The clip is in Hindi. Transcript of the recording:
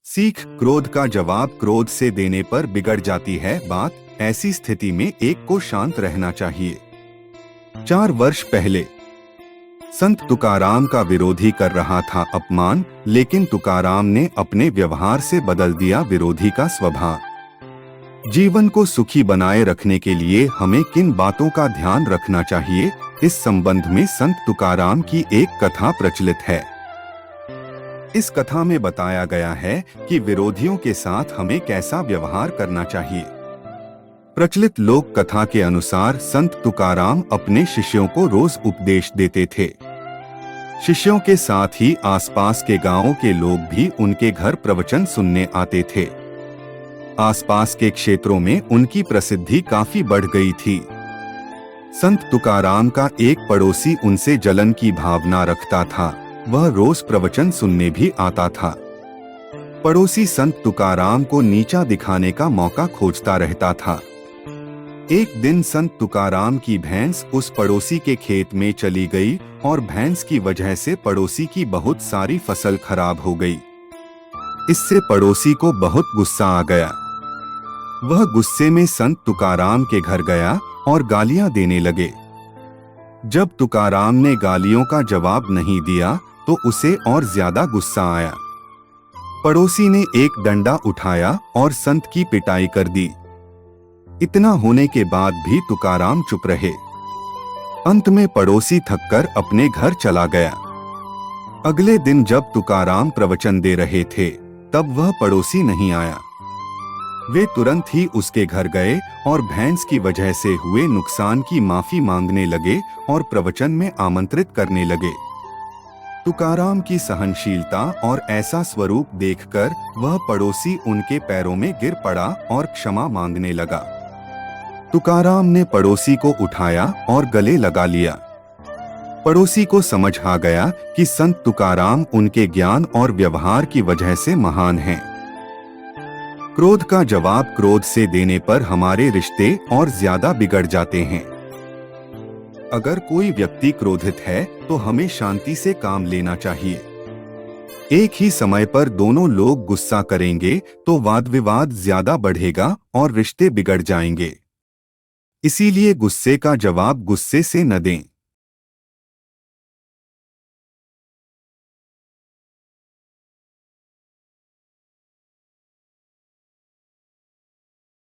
सीख। क्रोध का जवाब क्रोध से देने पर बिगड़ जाती है बात। ऐसी स्थिति में एक को शांत रहना चाहिए। 4 वर्ष पहले संत तुकाराम का विरोधी कर रहा था अपमान, लेकिन तुकाराम ने अपने व्यवहार से बदल दिया विरोधी का स्वभाव। जीवन को सुखी बनाए रखने के लिए हमें किन बातों का ध्यान रखना चाहिए, इस संबंध में संत तुकाराम की एक कथा प्रचलित है। इस कथा में बताया गया है कि विरोधियों के साथ हमें कैसा व्यवहार करना चाहिए। प्रचलित लोक कथा के अनुसार संत तुकाराम अपने शिष्यों को रोज उपदेश देते थे। शिष्यों के साथ ही आसपास के गांवों के लोग भी उनके घर प्रवचन सुनने आते थे। आसपास के क्षेत्रों में उनकी प्रसिद्धि काफी बढ़ गई थी। संत तुकाराम का एक पड़ोसी उनसे जलन की भावना रखता था। वह रोज प्रवचन सुनने भी आता था। पड़ोसी संत तुकाराम को नीचा दिखाने का मौका खोजता रहता था। एक दिन संत तुकाराम की भैंस उस पड़ोसी के खेत में चली गई और भैंस की वजह से पड़ोसी की बहुत सारी फसल खराब हो गई। इससे पड़ोसी को बहुत गुस्सा आ गया। वह गुस्से में संत तुकाराम के घर गया और गालियां देने लगे। जब तुकाराम ने गालियों का जवाब नहीं दिया तो उसे और ज्यादा गुस्सा आया। पड़ोसी ने एक डंडा उठाया और संत की पिटाई कर दी। इतना होने के बाद भी तुकाराम चुप रहे। अंत में पड़ोसी थककर अपने घर चला गया। अगले दिन जब तुकाराम प्रवचन दे रहे थे, तब वह पड़ोसी नहीं आया। वे तुरंत ही उसके घर गए और भैंस की वजह से हुए नुकसान की माफी मांगने लगे और प्रवचन में आमंत्रित करने लगे। तुकाराम की सहनशीलता और ऐसा स्वरूप देखकर वह पड़ोसी उनके पैरों में गिर पड़ा और क्षमा मांगने लगा। तुकाराम ने पड़ोसी को उठाया और गले लगा लिया। पड़ोसी को समझ आ गया कि संत तुकाराम उनके ज्ञान और व्यवहार की वजह से महान हैं। क्रोध का जवाब क्रोध से देने पर हमारे रिश्ते और ज्यादा बिगड़ जाते हैं। अगर कोई व्यक्ति क्रोधित है तो हमें शांति से काम लेना चाहिए। एक ही समय पर दोनों लोग गुस्सा करेंगे तो वाद विवाद ज्यादा बढ़ेगा और रिश्ते बिगड़ जाएंगे। इसीलिए गुस्से का जवाब गुस्से से न दें।